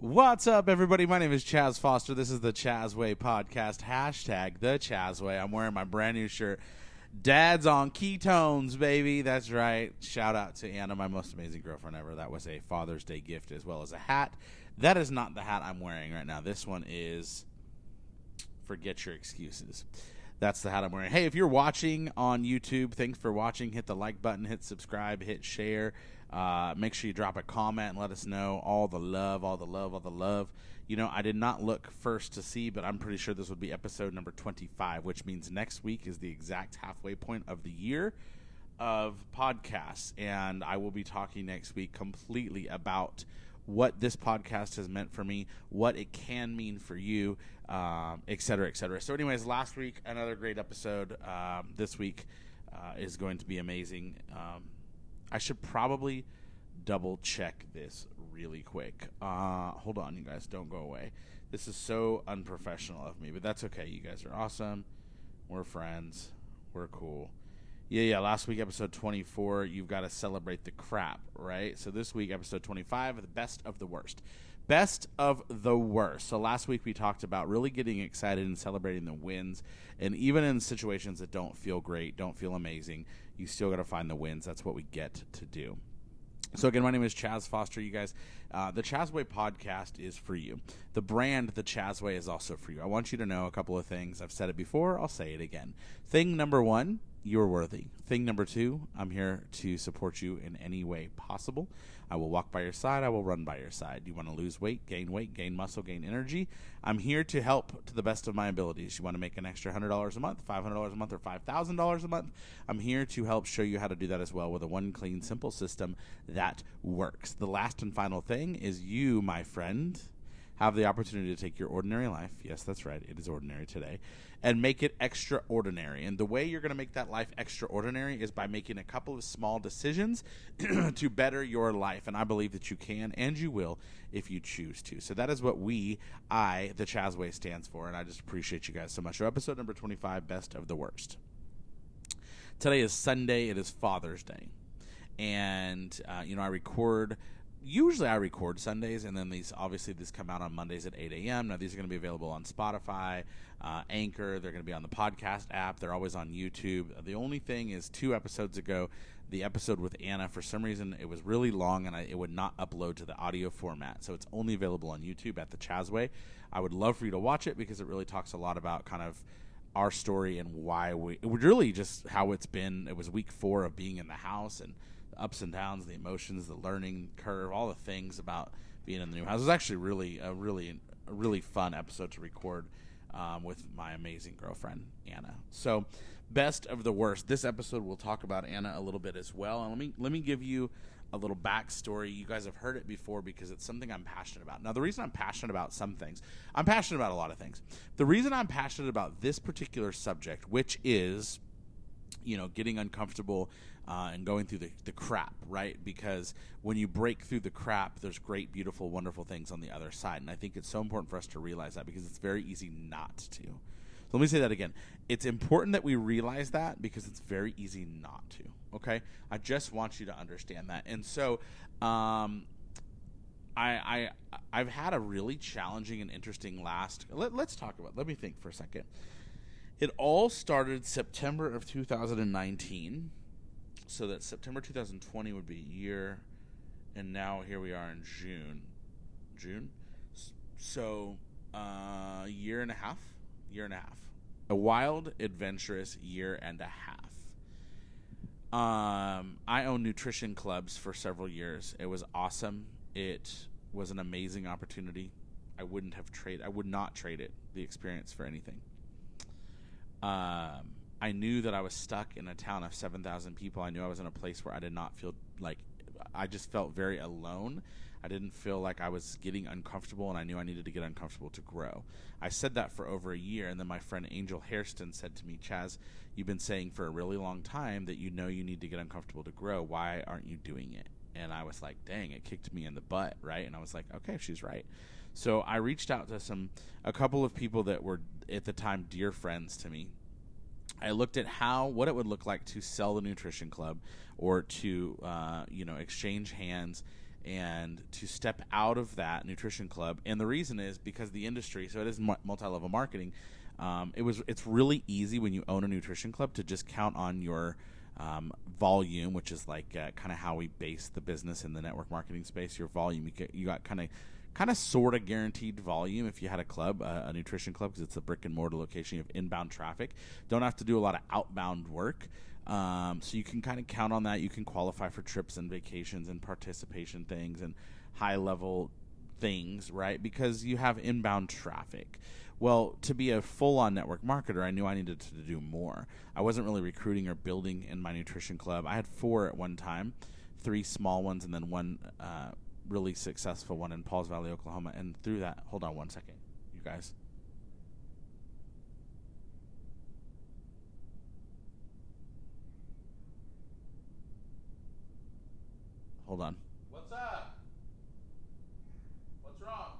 What's up, everybody? My name is Chaz Foster. This is the Chazway Podcast. Hashtag the Chazway. I'm wearing my brand new shirt. Dad's on ketones, baby. That's right. Shout out to Anna, my most amazing girlfriend ever. That was a Father's Day gift as well as a hat. That is not the hat I'm wearing right now. This one is forget your excuses. That's the hat I'm wearing. Hey, if you're watching on YouTube, thanks for watching. Hit the like button, hit subscribe, hit share. Make sure you drop a comment and let us know all the love, all the love, all the love. You know, I did not look first to see, but I'm pretty sure this would be episode number 25, which means next week is the exact halfway point of the year of podcasts. And I will be talking next week completely about what this podcast has meant for me, what it can mean for you, et cetera, et cetera. So anyways, last week, another great episode. This week is going to be amazing. I should probably double check this really quick. Hold on, you guys. Don't go away. This is so unprofessional of me, but that's okay. You guys are awesome. We're friends. We're cool. Yeah. Last week, episode 24, you've got to celebrate the crap, right? So this week, episode 25, the best of the worst. Best of the worst. So last week, we talked about really getting excited and celebrating the wins. And even in situations that don't feel great, don't feel amazing, you still got to find the wins. That's what we get to do. So again, my name is Chaz Foster, you guys. The Chazway Podcast is for you. The brand, The Chazway, is also for you. I want you to know a couple of things. I've said it before. I'll say it again. Thing number one, you're worthy. Thing number two, I'm here to support you in any way possible. I will walk by your side. I will run by your side. You want to lose weight, gain muscle, gain energy? I'm here to help to the best of my abilities. You want to make an extra $100 a month, $500 a month, or $5,000 a month? I'm here to help show you how to do that as well with a one clean, simple system that works. The last and final thing is you, my friend, have the opportunity to take your ordinary life, yes, that's right, it is ordinary today, and make it extraordinary. And the way you're going to make that life extraordinary is by making a couple of small decisions to better your life. And I believe that you can and you will if you choose to. So that is what the Chazway, stands for. And I just appreciate you guys so much. So episode number 25, Best of the Worst. Today is Sunday. It is Father's Day. And, Usually I record Sundays, and then these come out on Mondays at 8 a.m. Now, these are going to be available on Spotify, Anchor. They're going to be on the podcast app. They're always on YouTube. The only thing is 2 episodes ago, the episode with Anna, for some reason, it was really long, and it would not upload to the audio format. So it's only available on YouTube at The Chazway. I would love for you to watch it because it really talks a lot about kind of our story and why it was really just how it's been. It was week 4 of being in the house and ups and downs, the emotions, the learning curve, all the things about being in the new house. It was actually a really fun episode to record with my amazing girlfriend, Anna. So, best of the worst. This episode will talk about Anna a little bit as well. And let me give you a little backstory. You guys have heard it before because it's something I'm passionate about. Now, the reason I'm passionate about some things, I'm passionate about a lot of things. The reason I'm passionate about this particular subject, which is, getting uncomfortable and going through the crap, right? Because when you break through the crap, there's great, beautiful, wonderful things on the other side. And I think it's so important for us to realize that because it's very easy not to. So let me say that again. It's important that we realize that because it's very easy not to, okay? I just want you to understand that. And so I've had a really challenging and interesting let's talk about, let me think for a second. It all started September of 2019. So that September 2020 would be a year, and now here we are in June. So year and a half. A wild, adventurous year and a half. I owned nutrition clubs for several years. It was awesome. It was an amazing opportunity. I would not trade it, the experience, for anything. I knew that I was stuck in a town of 7,000 people. I knew I was in a place where I did not feel like, I just felt very alone. I didn't feel like I was getting uncomfortable, and I knew I needed to get uncomfortable to grow. I said that for over a year, and then my friend Angel Hairston said to me, Chaz, you've been saying for a really long time that you need to get uncomfortable to grow. Why aren't you doing it? And I was like, dang, it kicked me in the butt, right? And I was like, okay, she's right. So I reached out to a couple of people that were at the time dear friends to me. I looked at what it would look like to sell the nutrition club or to, exchange hands and to step out of that nutrition club. And the reason is because the industry, so it is multi-level marketing. It's really easy when you own a nutrition club to just count on your volume, which is like kind of how we base the business in the network marketing space. Your volume, you got kind of sort of guaranteed volume if you had a club, a nutrition club, because it's a brick and mortar location. You have inbound traffic. Don't have to do a lot of outbound work. So you can kind of count on that. You can qualify for trips and vacations and participation things and high level things, right? Because you have inbound traffic. Well, to be a full-on network marketer, I knew I needed to do more. I wasn't really recruiting or building in my nutrition club. I had 4 at one time, 3 small ones, and then one really successful one in Pauls Valley, Oklahoma. And through that, hold on one second, you guys. Hold on. What's up? What's wrong?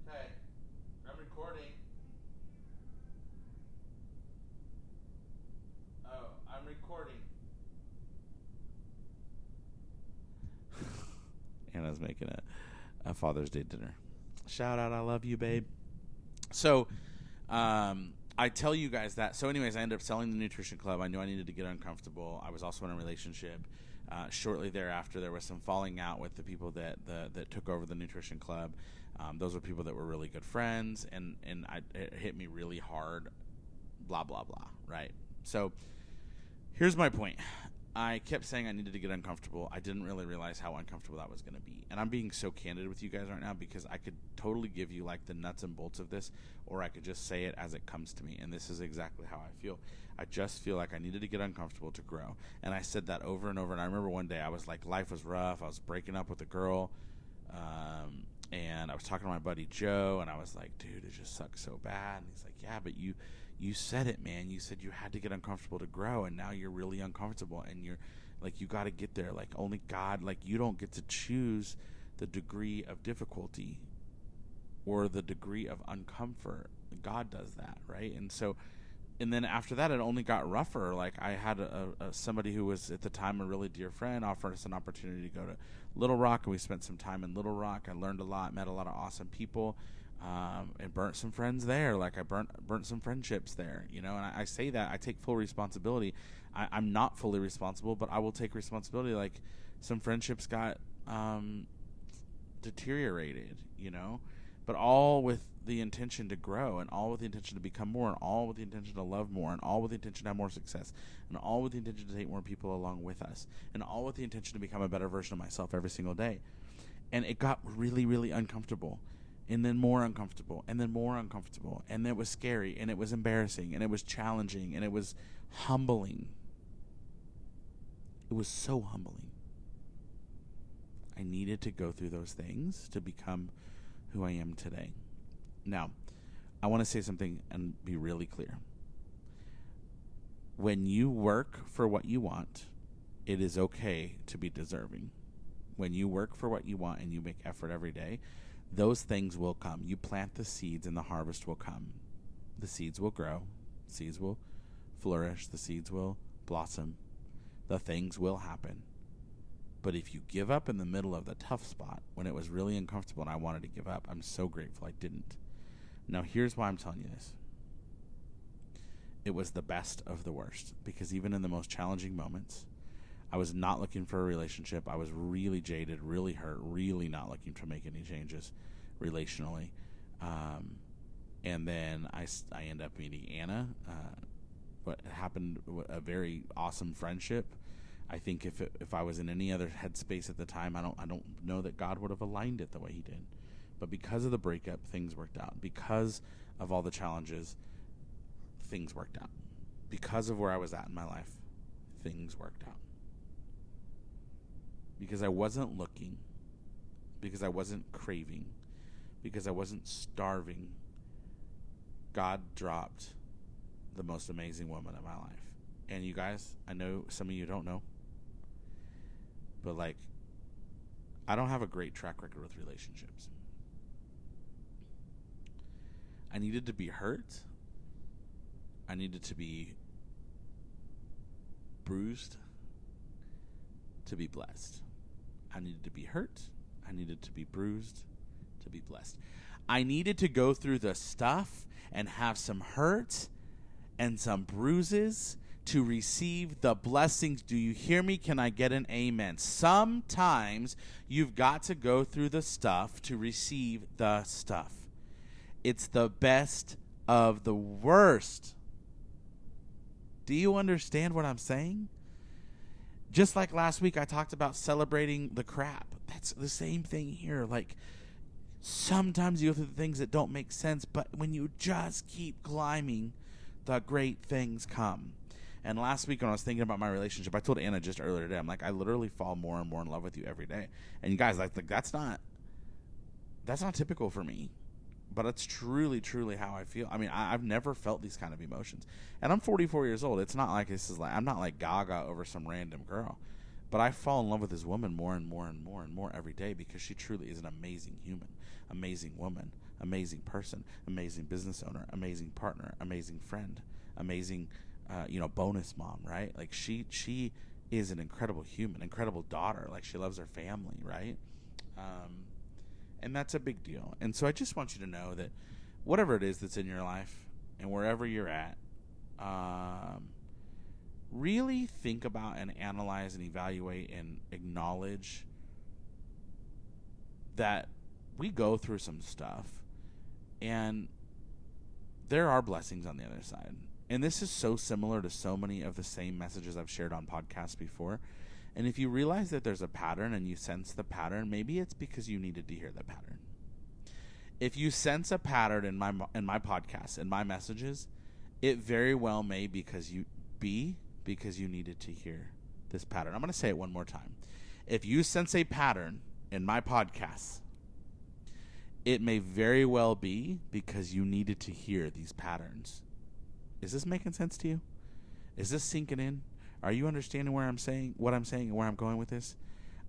Okay, I'm recording. Oh, I'm recording. Anna's making a Father's Day dinner. Shout out, I love you, babe. So, I tell you guys that. So anyways, I ended up selling the nutrition club. I knew I needed to get uncomfortable. I was also in a relationship. Shortly thereafter, there was some falling out with the people that took over the nutrition club. Those were people that were really good friends, and it hit me really hard, blah, blah, blah, right? So here's my point. I kept saying I needed to get uncomfortable. I didn't really realize how uncomfortable that was going to be. And I'm being so candid with you guys right now because I could totally give you like the nuts and bolts of this, or I could just say it as it comes to me. And this is exactly how I feel. I just feel like I needed to get uncomfortable to grow. And I said that over and over. And I remember one day I was like, life was rough. I was breaking up with a girl. And I was talking to my buddy Joe, and I was like, dude, it just sucks so bad. And he's like, yeah, but you said it, man. You said you had to get uncomfortable to grow, and now you're really uncomfortable, and you're like, you got to get there. Like, only God, like, you don't get to choose the degree of difficulty or the degree of uncomfort. God does that, right? And so, and then after that, it only got rougher. Like, I had somebody who was at the time a really dear friend offered us an opportunity to go to Little Rock, and we spent some time in Little Rock. I learned a lot, met a lot of awesome people. And burnt some friends there. Like I burnt some friendships there, you know. And I say that I take full responsibility. I'm not fully responsible, but I will take responsibility. Like some friendships got deteriorated, you know, but all with the intention to grow, and all with the intention to become more, and all with the intention to love more, and all with the intention to have more success, and all with the intention to take more people along with us, and all with the intention to become a better version of myself every single day. And it got really, really uncomfortable. And then more uncomfortable, and then more uncomfortable. And it was scary, and it was embarrassing, and it was challenging, and it was humbling. It was so humbling. I needed to go through those things to become who I am today. Now, I want to say something and be really clear. When you work for what you want, it is okay to be deserving. When you work for what you want and you make effort every day, those things will come. You plant the seeds and the harvest will come. The seeds will grow. Seeds will flourish. The seeds will blossom. The things will happen. But if you give up in the middle of the tough spot, when it was really uncomfortable and I wanted to give up, I'm so grateful I didn't. Now, here's why I'm telling you this. It was the best of the worst, because even in the most challenging moments, I was not looking for a relationship. I was really jaded, really hurt, really not looking to make any changes relationally. And then I end up meeting Anna. What happened, a very awesome friendship. I think if I was in any other headspace at the time, I don't know that God would have aligned it the way he did. But because of the breakup, things worked out. Because of all the challenges, things worked out. Because of where I was at in my life, things worked out. Because I wasn't looking, because I wasn't craving, because I wasn't starving, God dropped the most amazing woman of my life. And you guys, I know some of you don't know, but like, I don't have a great track record with relationships. I needed to be hurt. I needed to be bruised to be blessed. I needed to be hurt. I needed to be bruised to be blessed. I needed to go through the stuff and have some hurt and some bruises to receive the blessings. Do you hear me? Can I get an amen? Sometimes you've got to go through the stuff to receive the stuff. It's the best of the worst. Do you understand what I'm saying? Just like last week, I talked about celebrating the crap. That's the same thing here. Like, sometimes you go through the things that don't make sense, but when you just keep climbing, the great things come. And last week when I was thinking about my relationship, I told Anna just earlier today, I'm like, I literally fall more and more in love with you every day. And you guys, like that's not typical for me. But it's truly, truly how I feel. I mean, I've never felt these kind of emotions. And I'm 44 years old. It's not like I'm not like gaga over some random girl. But I fall in love with this woman more and more and more and more every day because she truly is an amazing human, amazing woman, amazing person, amazing business owner, amazing partner, amazing friend, amazing, bonus mom, right? Like she is an incredible human, incredible daughter. Like she loves her family, right? And that's a big deal. And so I just want you to know that whatever it is that's in your life and wherever you're at, really think about and analyze and evaluate and acknowledge that we go through some stuff and there are blessings on the other side. And this is so similar to so many of the same messages I've shared on podcasts before. And if you realize that there's a pattern and you sense the pattern, maybe it's because you needed to hear the pattern. If you sense a pattern in my podcasts, in my messages, it very well may because you needed to hear this pattern. I'm going to say it one more time. If you sense a pattern in my podcasts, it may very well be because you needed to hear these patterns. Is this making sense to you? Is this sinking in? Are you understanding what I'm saying and where I'm going with this?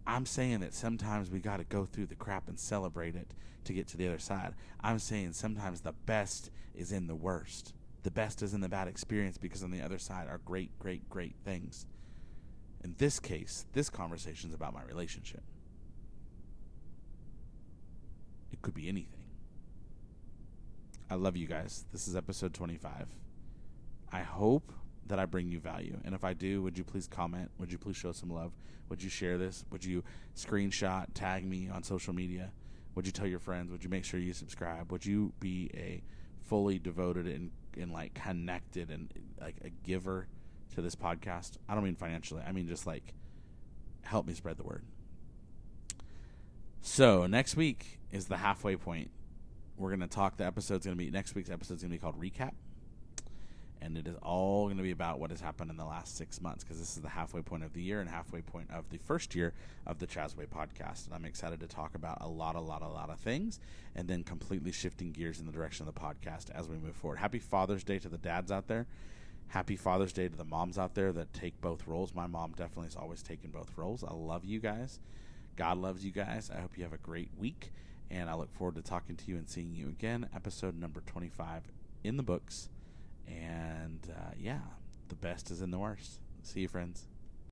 I'm saying that sometimes we got to go through the crap and celebrate it to get to the other side. I'm saying sometimes the best is in the worst. The best is in the bad experience because on the other side are great, great, great things. In this case, this conversation is about my relationship. It could be anything. I love you guys. This is episode 25. I hope that I bring you value. And if I do, would you please comment? Would you please show some love? Would you share this? Would you screenshot, tag me on social media? Would you tell your friends? Would you make sure you subscribe? Would you be a fully devoted and like connected and like a giver to this podcast? I don't mean financially. I mean just like help me spread the word. So next week is the halfway point. We're going to talk. Next week's episode is going to be called Recap. And it is all going to be about what has happened in the last 6 months because this is the halfway point of the year and halfway point of the first year of the Chaz Way podcast. And I'm excited to talk about a lot of things and then completely shifting gears in the direction of the podcast as we move forward. Happy Father's Day to the dads out there. Happy Father's Day to the moms out there that take both roles. My mom definitely has always taken both roles. I love you guys. God loves you guys. I hope you have a great week. And I look forward to talking to you and seeing you again. Episode number 25 in the books. And, the best is in the worst. See you, friends.